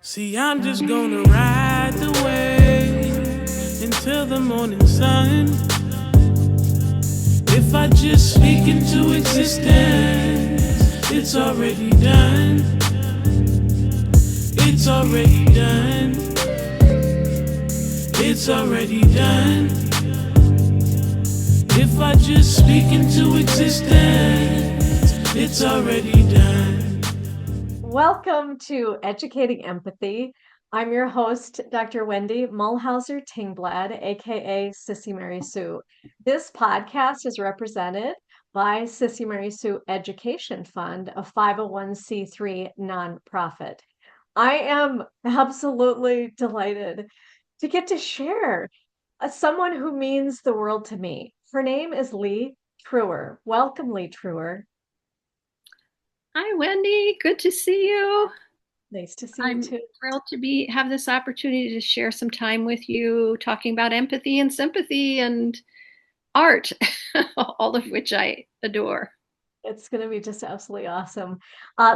See, I'm just gonna ride the wave until the morning sun. If I just speak into existence, it's already done. It's already done. It's already done. If I just speak into existence, it's already done. Welcome to Educating Empathy. I'm your host, Dr. Wendy Muhlhauser-Tingblad, aka Sissy Mary Sue. This podcast is represented by Sissy Mary Sue Education Fund, a 501c3 nonprofit. I am absolutely delighted to get to share someone who means the world to me. Her name is Lee Truer. Welcome, Lee Truer. Hi, Wendy. Good to see you. Nice to see you I'm too. thrilled to have this opportunity to share some time with you, talking about empathy and sympathy and art, all of which I adore. It's going to be just absolutely awesome.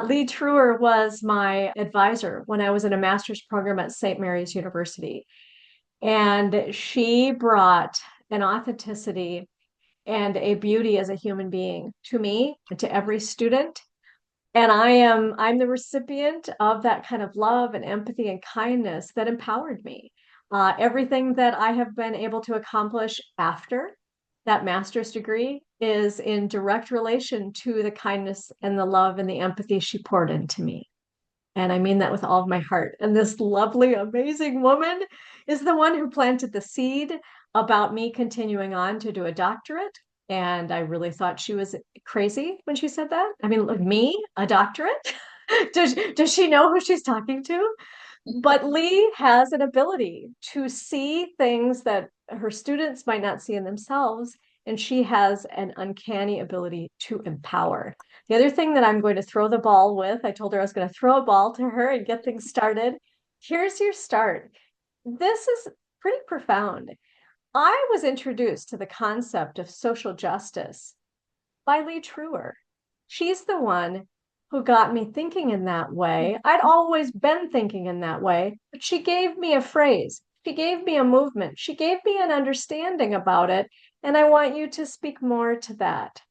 Lee Truer was my advisor when I was in a master's program at St. Mary's University. And she brought an authenticity and a beauty as a human being to me and to every student. And I'm the recipient of that kind of love and empathy and kindness that empowered me. Everything that I have been able to accomplish after that master's degree is in direct relation to the kindness and the love and the empathy she poured into me. And I mean that with all of my heart. And this lovely, amazing woman is the one who planted the seed about me continuing on to do a doctorate. And I really thought she was crazy when she said that. I mean, like me, a doctorate? Does she know who she's talking to? But Lee has an ability to see things that her students might not see in themselves, and she has an uncanny ability to empower. The other thing that I'm going to throw the ball with, I told her I was going to throw a ball to her and get things started. Here's your start. This is pretty profound. I was introduced to the concept of social justice by Lee Truer. She's the one who got me thinking in that way. I'd always been thinking in that way, but she gave me a phrase. She gave me a movement. She gave me an understanding about it. And I want you to speak more to that.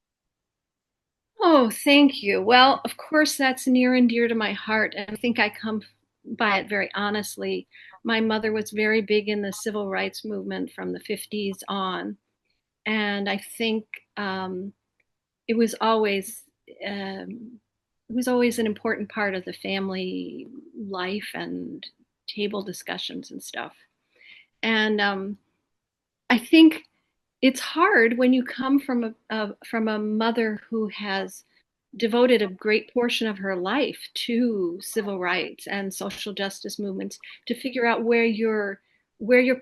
Oh, thank you. Well, of course, that's near and dear to my heart. And I think I come by it very honestly. My mother was very big in the civil rights movement from the 50s on. And I think it was always um, it was always an important part of the family life and table discussions and stuff. And I think it's hard when you come from a mother who has devoted a great portion of her life to civil rights and social justice movements to figure out where your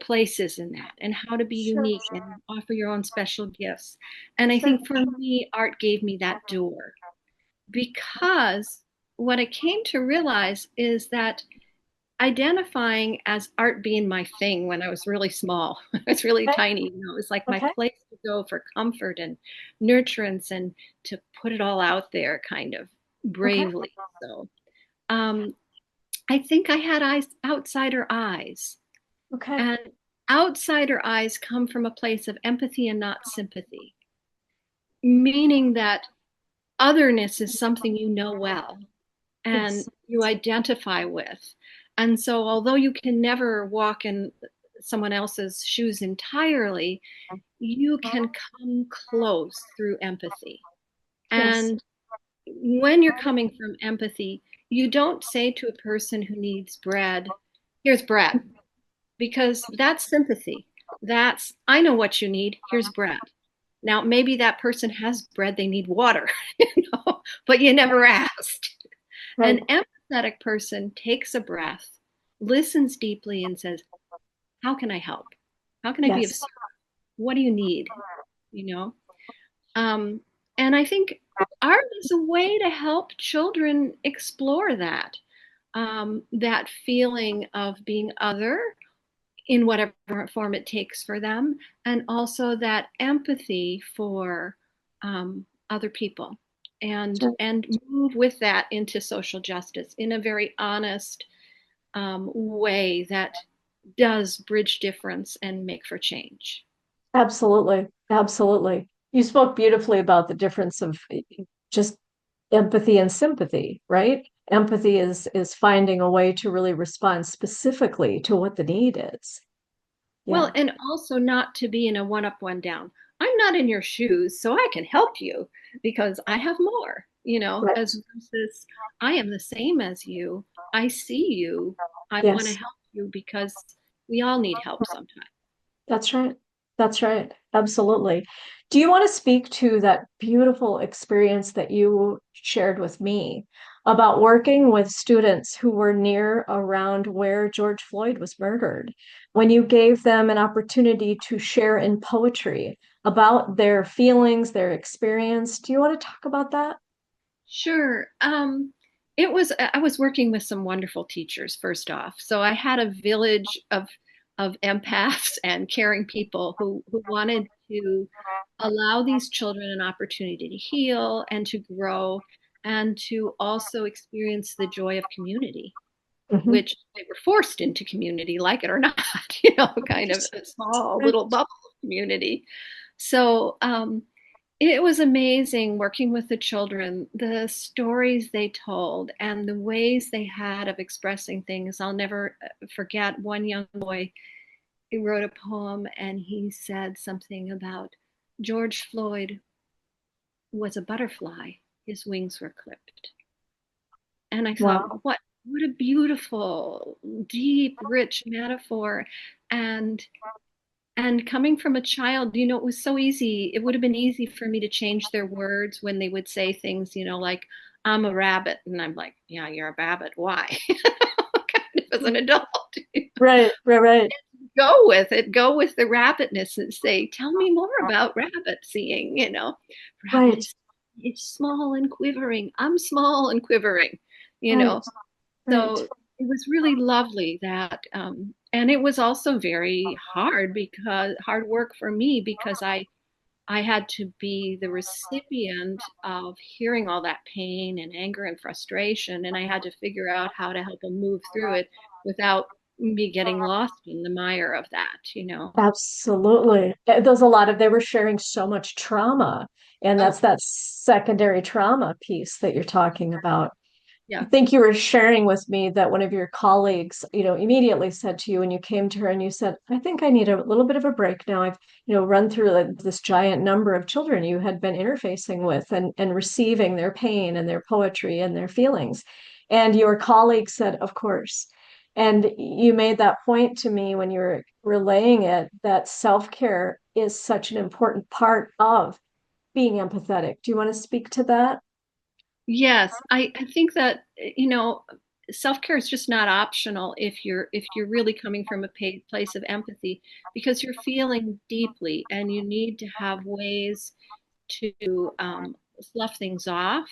place is in that and how to be Sure, unique and offer your own special gifts. And I sure. think for me, art gave me that door because what I came to realize is that identifying as art being my thing when I was really small, I was really Okay. tiny, it was like my Okay. place to go for comfort and nurturance and to put it all out there kind of Okay. bravely. So um, I think I had outsider eyes, Okay. and outsider eyes come from a place of empathy and not sympathy, meaning that otherness is something you know well and Yes. you identify with. And so, although you can never walk in someone else's shoes entirely, you can come close through empathy. Yes. And when you're coming from empathy, you don't say to a person who needs bread, here's bread, because that's sympathy. That's, I know what you need, here's bread. Now, maybe that person has bread, they need water, but you never asked. Right. An empathetic person takes a breath, listens deeply, and says, how can I help? How can I be of Yes. service? What do you need? You know? Um, and I think art is a way to help children explore that, that feeling of being other in whatever form it takes for them, and also that empathy for other people, Sure. and move with that into social justice in a very honest, way that does bridge difference and make for change. Absolutely. Absolutely. You spoke beautifully about the difference of just empathy and sympathy, right? Empathy is finding a way to really respond specifically to what the need is. Well, Yeah. and also not to be in a one up, one down. I'm not in your shoes, so I can help you because I have more, Right. as versus I am the same as you. I see you. I want to Yes. help you because we all need help sometimes. That's right. That's right. Absolutely. Do you want to speak to that beautiful experience that you shared with me about working with students who were near around where George Floyd was murdered, when you gave them an opportunity to share in poetry about their feelings, their experience? Do you want to talk about that? Sure. I was working with some wonderful teachers first off. So I had a village of empaths and caring people who wanted to allow these children an opportunity to heal and to grow and to also experience the joy of community, Mhm. which they were forced into community, like it or not, kind of a small Right. little bubble of community. So it was amazing working with the children, the stories they told, and the ways they had of expressing things. I'll never forget one young boy who wrote a poem and he said something about George Floyd was a butterfly, his wings were clipped. And I thought, Wow. what a beautiful, deep, rich metaphor. And coming from a child, it was so easy. It would have been easy for me to change their words when they would say things, like, I'm a rabbit. And I'm like, yeah, you're a rabbit. Why? Kind of as an adult. Right, right, right, Go with it. Go with the rabbitness and say, tell me more about rabbit seeing. Rabbit right, is it's small and quivering. I'm small and quivering, you right, know. right. So it was really lovely that, and it was also very hard because hard work for me because I had to be the recipient of hearing all that pain and anger and frustration, and I had to figure out how to help them move through it without me getting lost in the mire of that. Absolutely. There's a lot of, they were sharing so much trauma, and Oh, that's that secondary trauma piece that you're talking about. I yeah. think you were sharing with me that one of your colleagues, immediately said to you when you came to her and you said, I think I need a little bit of a break now. I've, run through this giant number of children you had been interfacing with and receiving their pain and their poetry and their feelings. And your colleague said, of course. And you made that point to me when you were relaying it that self-care is such an important part of being empathetic. Do you want to speak to that? Yes, I think that self-care is just not optional if you're really coming from a place of empathy because you're feeling deeply and you need to have ways to slough things off,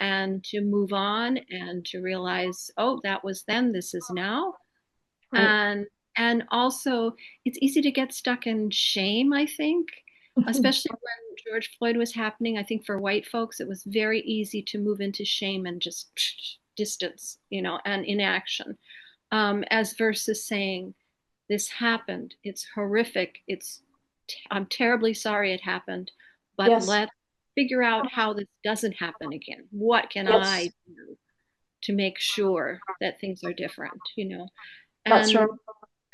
and to move on and to realize, oh, that was then, this is now. Right. And also it's easy to get stuck in shame, I think, especially when George Floyd was happening. I think for white folks it was very easy to move into shame and just distance, and inaction, as versus saying, this happened, it's horrific, I'm terribly sorry it happened, but Yes. let's figure out how this doesn't happen again. What can Yes. I do to make sure that things are different? That's right.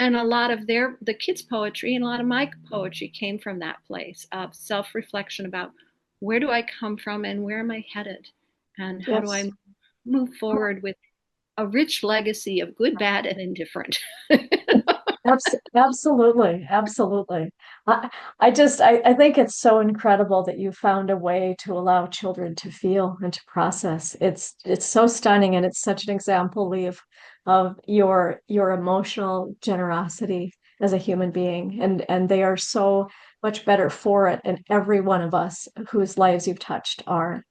and a lot of the kids' poetry and a lot of my poetry came from that place of self-reflection about where do I come from and where am I headed, and how do Yes. I move forward with a rich legacy of good, bad, and indifferent. Absolutely, absolutely. I, I think it's so incredible that you found a way to allow children to feel and to process. It's so stunning, and it's such an example, Lee, of your emotional generosity as a human being. And they are so much better for it, and every one of us whose lives you've touched are.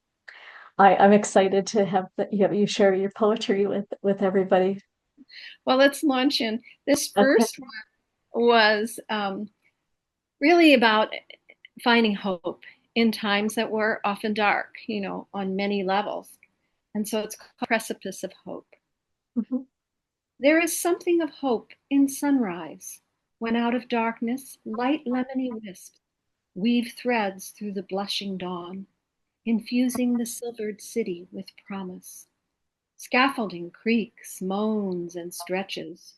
I'm excited to have you share your poetry with everybody. Well, let's launch in. This Okay. first one was really about finding hope in times that were often dark, on many levels. And so it's called Precipice of Hope. Mhm. There is something of hope in sunrise, when out of darkness light lemony wisps weave threads through the blushing dawn, infusing the silvered city with promise. Scaffolding creaks, moans, and stretches.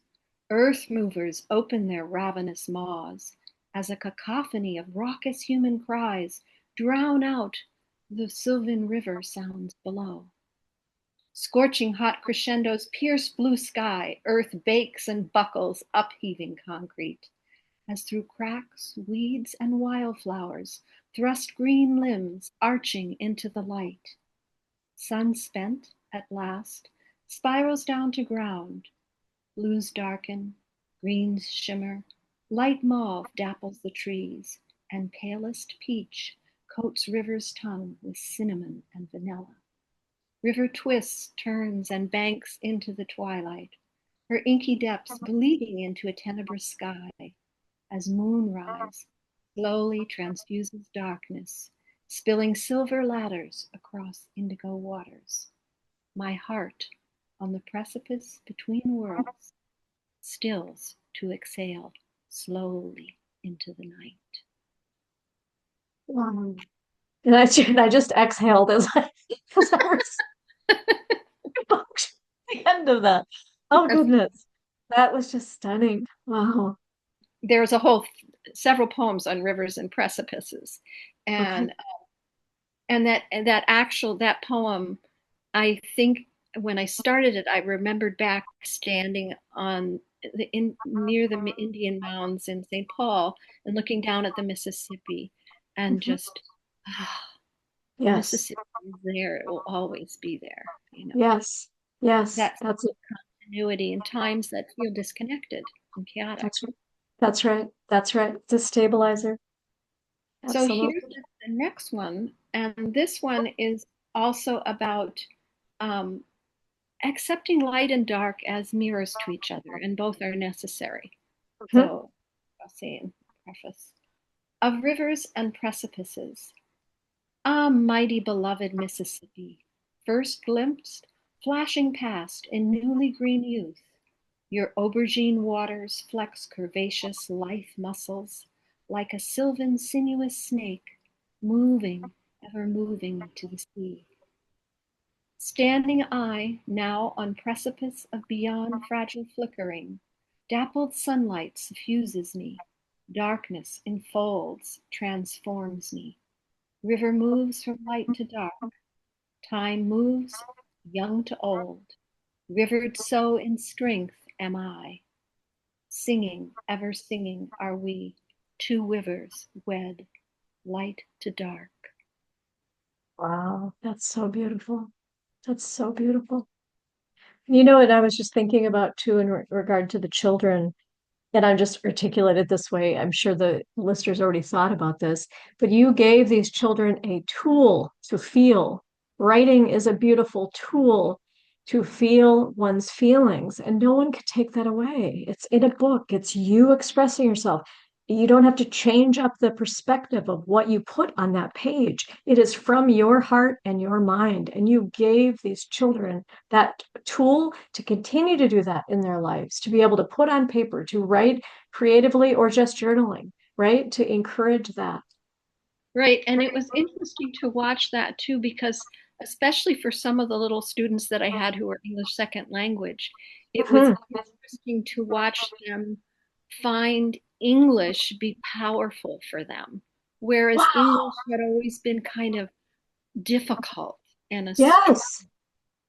Earth movers open their ravenous maws as a cacophony of raucous human cries drown out the sylvan river sounds below. Scorching hot crescendos pierce blue sky, earth bakes and buckles upheaving concrete, as through cracks, weeds, and wildflowers thrust green limbs arching into the light. Sun spent, at last, spirals down to ground. Blues darken, greens shimmer, light mauve dapples the trees, and palest peach coats river's tongue with cinnamon and vanilla. River twists, turns, and banks into the twilight, her inky depths bleeding into a tenebrous sky, as moonrise slowly transfuses darkness, spilling silver ladders across indigo waters. My heart, on the precipice between worlds, stills to exhale slowly into the night. Wow. And I just exhaled as I was the end of that. Oh goodness. That was just stunning. Wow. There's a whole several poems on rivers and precipices, Okay. and that poem, I think when I started it, I remembered back standing on near the Indian mounds in St. Paul and looking down at the Mississippi, and Mhm. just the Yes. Mississippi is there; it will always be there. You know, Yes. Yes. that continuity in times that feel disconnected and chaotic. That's right. That's right. That's right. It's a stabilizer. So here's Absolutely. the next one, and this one is also about um, accepting light and dark as mirrors to each other, and both are necessary. Mhm. So I'll say in preface of rivers and precipices. Ah, mighty beloved Mississippi, first glimpsed, flashing past in newly green youth, your aubergine waters flex curvaceous lithe muscles like a sylvan sinuous snake, moving, ever moving to the sea. Standing I now on precipice of beyond fragile flickering, dappled sunlight suffuses me, darkness enfolds, transforms me. River moves from light to dark, time moves, young to old. Rivered so in strength am I. Singing, ever singing are we, two rivers wed, light to dark. Wow. That's so beautiful. That's so beautiful. You know, and I was just thinking about too in regard to the children, and I'm just articulated this way. I'm sure the listeners already thought about this, but you gave these children a tool to feel. Writing is a beautiful tool to feel one's feelings, and no one could take that away. It's in a book, it's you expressing yourself. You don't have to change up the perspective of what you put on that page. It is from your heart and your mind. And you gave these children that tool to continue to do that in their lives, to be able to put on paper, to write creatively or just journaling, right? To encourage that. Right. And it was interesting to watch that too, because especially for some of the little students that I had who were English second language, it was Mhm. interesting to watch them find English be powerful for them, whereas Wow. English had always been kind of difficult and a Yes.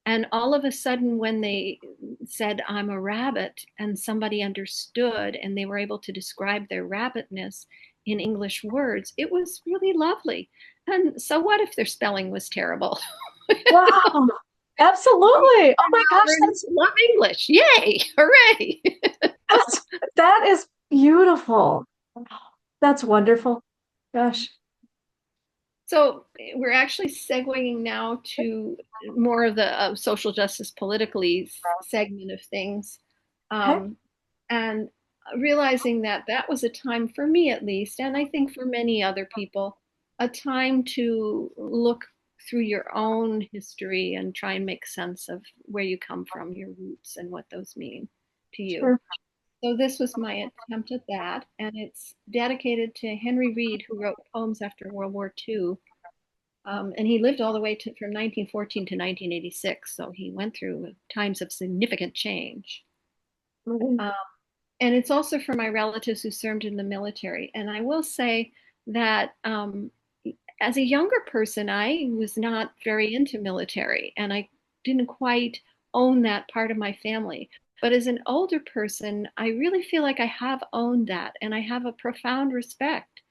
and all of a sudden, when they said, I'm a rabbit, and somebody understood and they were able to describe their rabbitness in English words, it was really lovely. And so, what if their spelling was terrible? Wow. Absolutely. Oh my gosh, Learn love English. Yay! Hooray! that's that is beautiful. That's wonderful. Gosh. So, we're actually segueing now to more of the social justice politically segment of things. Okay. Um, and realizing that that was a time for me at least, and I think for many other people, a time to look through your own history and try and make sense of where you come from, your roots, and what those mean. to you. Sure. So this was my attempt at that, and it's dedicated to Henry Reed, who wrote poems after World War II. And he lived all the way from 1914 to 1986, so he went through times of significant change. Right. Um, and it's also for my relatives who served in the military. And I will say that as a younger person, I was not very into military, and I didn't quite own that part of my family. But as an older person, I really feel like I have owned that, and I have a profound respect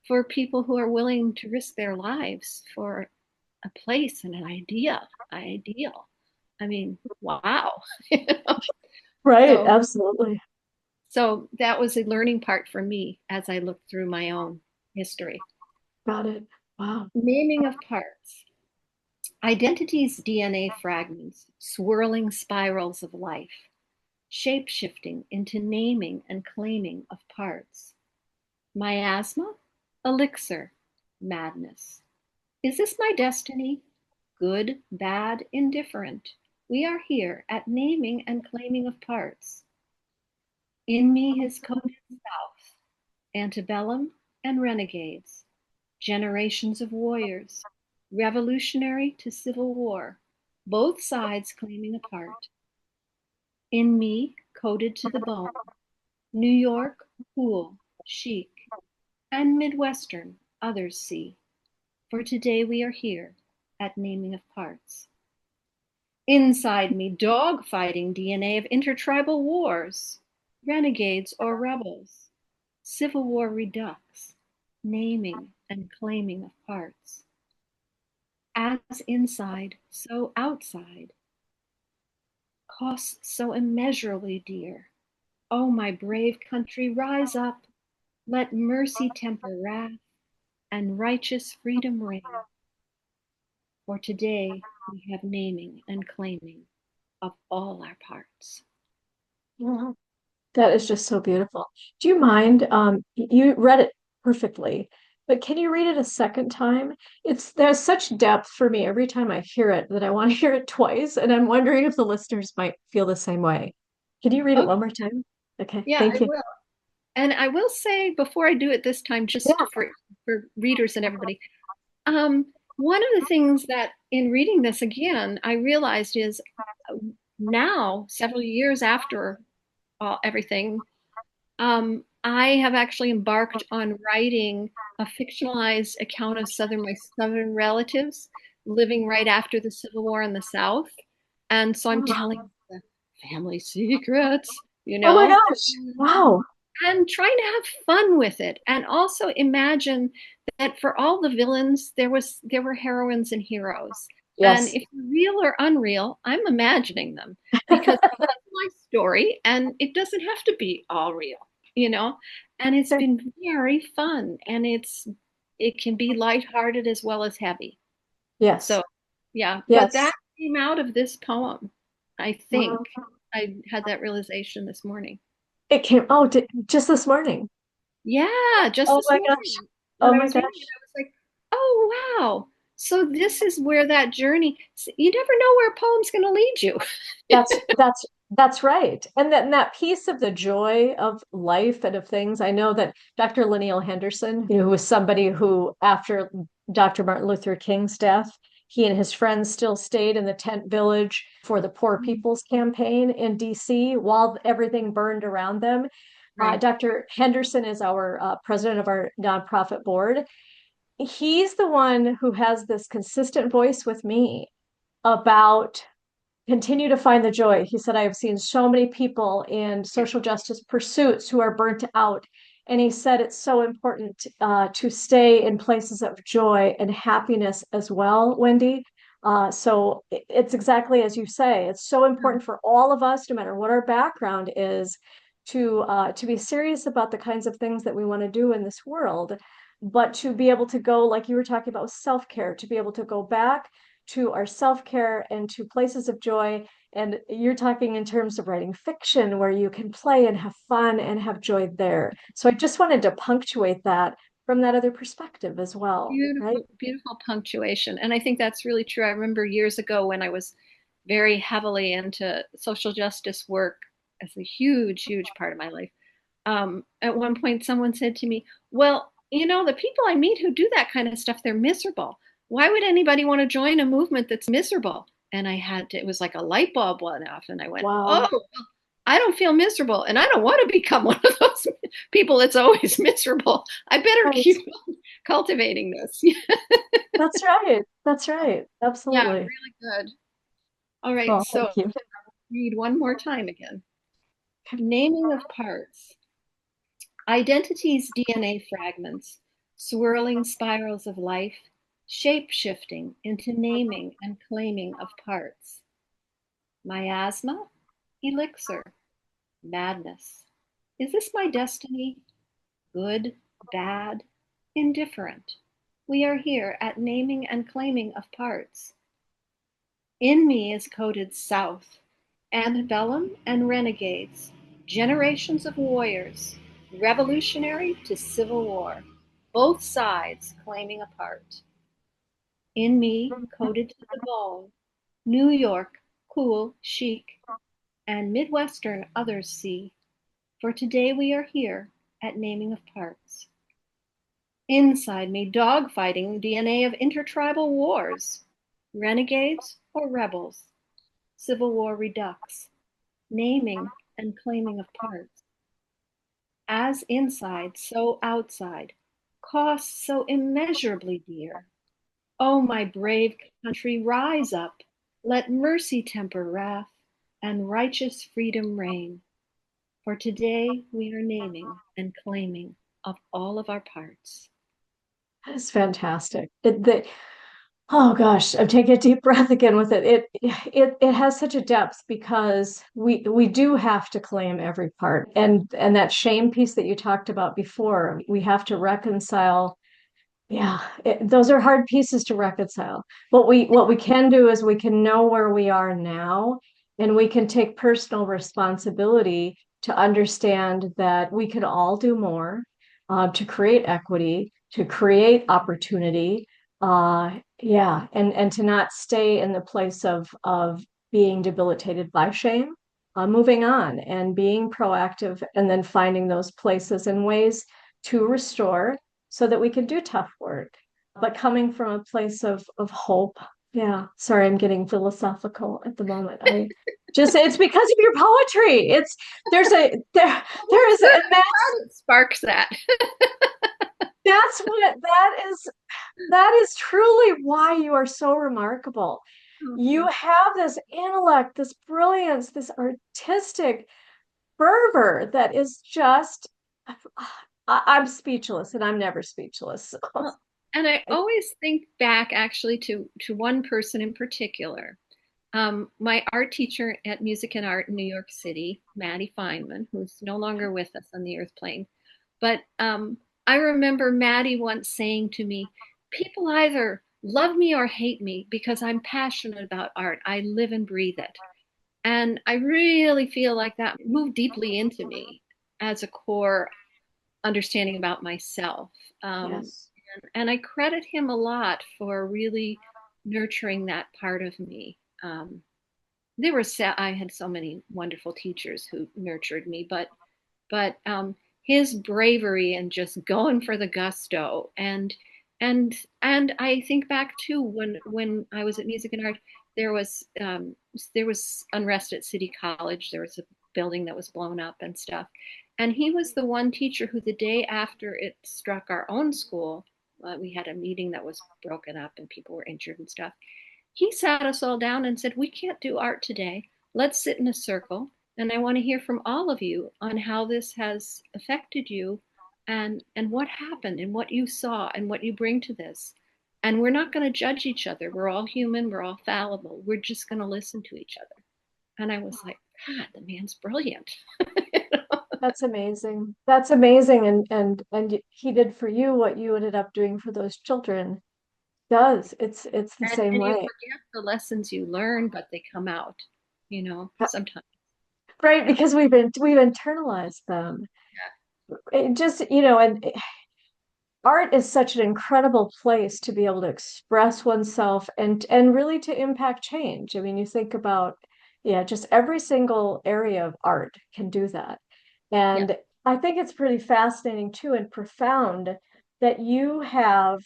for people who are willing to risk their lives for a place and an ideal. I mean, wow. Right. So, Absolutely. so that was a learning part for me as I looked through my own history. Got it. Wow. Naming of parts. Identity's DNA fragments, swirling spirals of life, shape shifting into naming and claiming of parts. Miasma, elixir, madness. Is this my destiny? Good, bad, indifferent. We are here at naming and claiming of parts. In me his coded south, antebellum and renegades, generations of warriors, revolutionary to civil war, both sides claiming a part. In me, coded to the bone, New York, cool, chic, and Midwestern, others see. For today we are here at naming of parts. Inside me, dog fighting DNA of intertribal wars, renegades or rebels, Civil War redux, naming and claiming of parts. As inside, so outside, costs so immeasurably dear. Oh, my brave country, rise up, let mercy temper wrath, and righteous freedom reign. For today we have naming and claiming of all our parts. Wow. That is just so beautiful. Do you mind? You read it perfectly, but can you read it a second time? There's such depth for me every time I hear it that I want to hear it twice, and I'm wondering if the listeners might feel the same way. Can you read it Okay, one more time? Okay, yeah, I thank you. will. And I will say before I do it this time, just Yeah. for readers and everybody, one of the things that in reading this again, I realized is now, several years after everything, I have actually embarked on writing a fictionalized account of my Southern relatives living right after the Civil War in the South. And so I'm telling the family secrets, Oh my gosh. Wow. and trying to have fun with it. And also imagine that for all the villains, there were heroines and heroes. And Yes. if real or unreal, I'm imagining them because that's my story and it doesn't have to be all real, you know? And it's been very fun and it can be lighthearted as well as heavy. Yes. So yeah, but that Yes. came out of this poem. I think Wow. I had that realization this morning. It came, oh, just this morning. Yeah, just Oh this my gosh. morning when Oh I my was reading it, gosh. I was like, oh wow. So this is where that journey, you never know where a poem's going to lead you. That's right. And that piece of the joy of life and of things. I know that Dr. Linnell Henderson, who was somebody who, after Dr. Martin Luther King's death, he and his friends still stayed in the tent village for the Poor People's Campaign in DC while everything burned around them. Right. Dr. Henderson is our president of our nonprofit board. He's the one who has this consistent voice with me about continue to find the joy. He said, I have seen so many people in social justice pursuits who are burnt out. And he said it's so important to stay in places of joy and happiness as well, Wendy. So it's exactly as you say. It's so important for all of us, no matter what our background is, to be serious about the kinds of things that we want to do in this world, but to be able to go, like you were talking about, self-care, to be able to go back to our self-care and to places of joy. And you're talking in terms of writing fiction where you can play and have fun and have joy there. So I just wanted to punctuate that from that other perspective as well, right? Beautiful, beautiful punctuation. And I think that's really true. I remember years ago when I was very heavily into social justice work, as a huge, huge part of my life. At one point, someone said to me, "Well, the people I meet who do that kind of stuff, they're miserable. Why would anybody want to join a movement that's miserable?" And it was like a light bulb went off, and I went, Wow. "Oh, I don't feel miserable, and I don't want to become one of those people that's always miserable. I better Right. keep cultivating this." That's right. That's right. Yeah, Absolutely. really good. All right, Well, so thank you. read one more time again. Naming of parts. Identity's DNA fragments, swirling spirals of life, shape shifting into naming and claiming of parts. Miasma, elixir, madness. Is this my destiny? Good, bad, indifferent. We are here at naming and claiming of parts. In me is coded South, antebellum and renegades, generations of warriors, revolutionary to civil war, both sides claiming a part. In me, coded to the bone, New York, cool, chic, and Midwestern others see, for today we are here at naming of parts. Inside me, dogfighting DNA of intertribal wars, renegades or rebels, Civil War redux, naming and claiming of parts. As inside, so outside, costs so immeasurably dear. Oh, my brave country, rise up. Let mercy temper wrath and righteous freedom reign. For today we are naming and claiming of all of our parts. That is fantastic. Oh gosh, I'm taking a deep breath again with it. It has such a depth because we do have to claim every part. And that shame piece that you talked about before, we have to reconcile. Yeah, those are hard pieces to reconcile. What we can do is we can know where we are now, and we can take personal responsibility to understand that we can all do more to create equity, to create opportunity. Yeah, and to not stay in the place of being debilitated by shame. Moving on and being proactive, and then finding those places and ways to restore so that we can do tough work, but coming from a place of hope. Yeah. Sorry, I'm getting philosophical at the moment. I just it's because of your poetry. It's there is and It sparks that. that is truly why you are so remarkable. You Okay. have this intellect, this brilliance, this artistic fervor that is just I'm speechless, and I'm never speechless. Well, and I always think back actually to one person in particular. My art teacher at Music and Art in New York City, Maddie Feynman, who's no longer with us on the earth plane. But I remember Maddie once saying to me, "People either love me or hate me because I'm passionate about art. I live and breathe it." And I really feel like that moved deeply into me as a core understanding about myself. Yes. And I credit him a lot for really nurturing that part of me. I had so many wonderful teachers who nurtured me, but his bravery and just going for the gusto and I think back too when I was at Music and Art, there was there was unrest at City College. There was a building that was blown up and stuff, and he was the one teacher who, the day after it struck our own school, we had a meeting that was broken up and people were injured and stuff. He sat us all down and said, "We can't do art today. Let's sit in a circle. And I want to hear from all of you on how this has affected you and what happened and what you saw and what you bring to this. And we're not going to judge each other. We're all human. We're all fallible. We're just going to listen to each other." And I was like, God, the man's brilliant. That's amazing. That's amazing. And he did for you what you ended up doing for those children. Does. It's the same And you way. forget the lessons you learn, but they come out, sometimes. Right, because we've internalized them. It just, and art is such an incredible place to be able to express oneself and really to impact change. I mean, you think about, Yeah, just every single area of art can do that. And I think it's pretty fascinating too and profound that you have,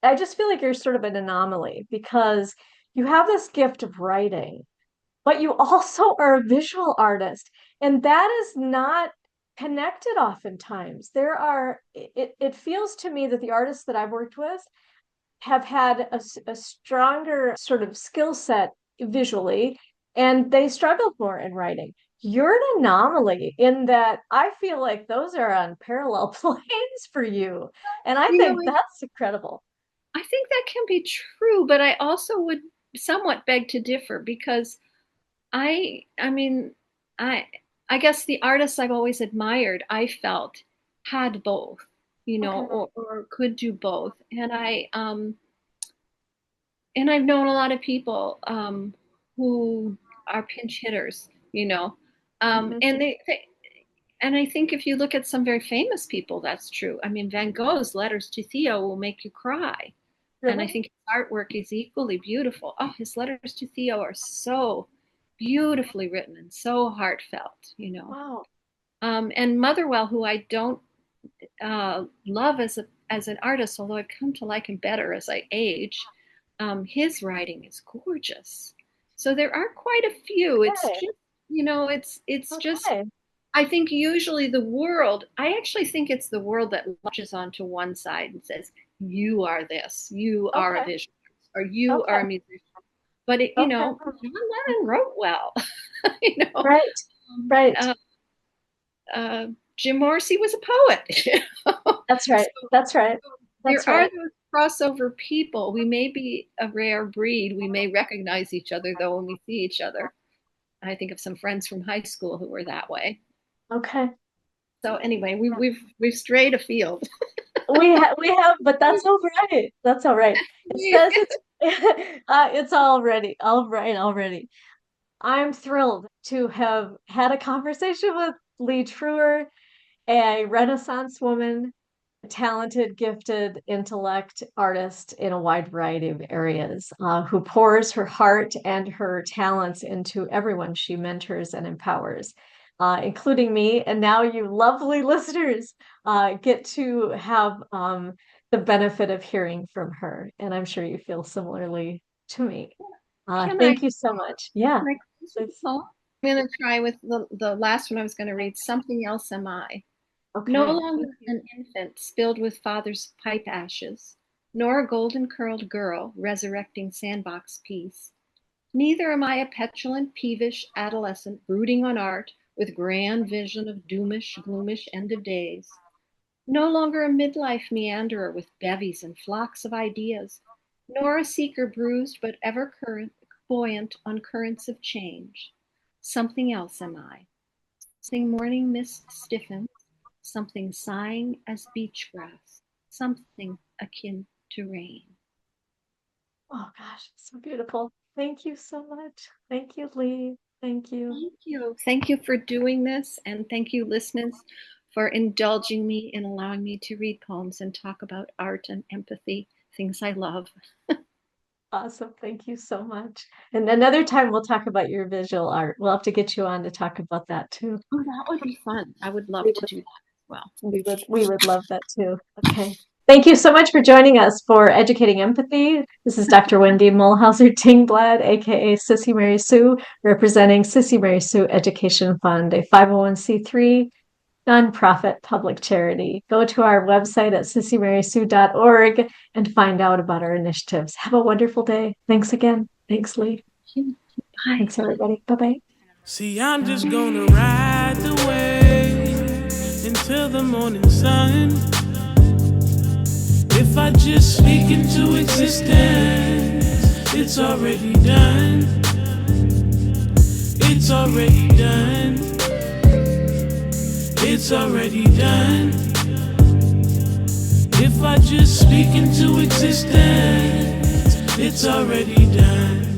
I just feel like you're sort of an anomaly because you have this gift of writing, but you also are a visual artist. And that is not connected oftentimes. It feels to me that the artists that I've worked with have had a stronger sort of skill set visually, and they struggled more in writing. You're an anomaly in that I feel like those are on parallel planes for you. And I You know, think that's incredible. I think that can be true, but I also would somewhat beg to differ because I mean, I I guess the artists I've always admired, I felt had both, Okay. or could do both. And I've known a lot of people who are pinch hitters, Mhm. and I think if you look at some very famous people, that's true. I mean, Van Gogh's letters to Theo will make you cry. And I Really? think his artwork is equally beautiful. Oh, his letters to Theo are so beautifully written and so heartfelt. Wow. And Motherwell, who I don't love as an artist, although I've come to like him better as I age, his writing is gorgeous. So there are quite a few. It's Okay. just, it's just. Okay. I think usually the world. I actually think it's the world that latches onto one side and says, "You are this. You are a Okay. visionary, or you are a Okay. musician." But Okay. John Lennon wrote well. you know, Right. um, Right. uh, Jim Morrissey was a poet. That's right. So That's right. there That's are right. those crossover people. We may be a rare breed. We may recognize each other though when we see each other. I think of some friends from high school who were that way. Okay. So anyway, we've strayed afield. We have, but that's all right. That's all right. It says it's it's already all right already. I'm thrilled to have had a conversation with Lee Truer, a Renaissance woman, a talented, gifted intellect artist in a wide variety of areas, who pours her heart and her talents into everyone she mentors and empowers, including me. And now you lovely listeners get to have the benefit of hearing from her. And I'm sure you feel similarly to me. Can I Thank you so much. Yeah. can I close with Please. a poem? I'm going to try with the last one I was going to read. Something else am I. No Okay. longer an infant spilled with father's pipe ashes, nor a golden curled girl resurrecting sandbox peace. Neither am I a petulant, peevish adolescent brooding on art with grand vision of doomish, gloomish end of days. No longer a midlife meanderer with bevies and flocks of ideas, nor a seeker bruised but ever current, buoyant on currents of change. Something else am I. Something morning mist stiffens, something sighing as beach grass, something akin to rain. Oh gosh, so beautiful. Thank you so much. Thank you, Lee. Thank you. Thank you. Thank you for doing this, and thank you, listeners, for indulging me and allowing me to read poems and talk about art and empathy, things I love. Awesome. Thank you so much. And another time we'll talk about your visual art. We'll have to get you on to talk about that too. Oh, that would be fun. I would love We to would, do that as well. we would love that too. Okay. Thank you so much for joining us for Educating Empathy. This is Dr. Wendy Muhlhauser-Tingblad, aka Sissy Mary Sue, representing Sissy Mary Sue Education Fund, a 501c3 nonprofit public charity. Go to our website at sissymarysue.org and find out about our initiatives. Have a wonderful day. Thanks again. Thanks, Lee. Bye. Thanks, everybody. Bye-bye. See, I'm just gonna ride the wave until the morning sun. If I just speak into existence, it's already done. It's already done. It's already done. If I just speak into existence, it's already done.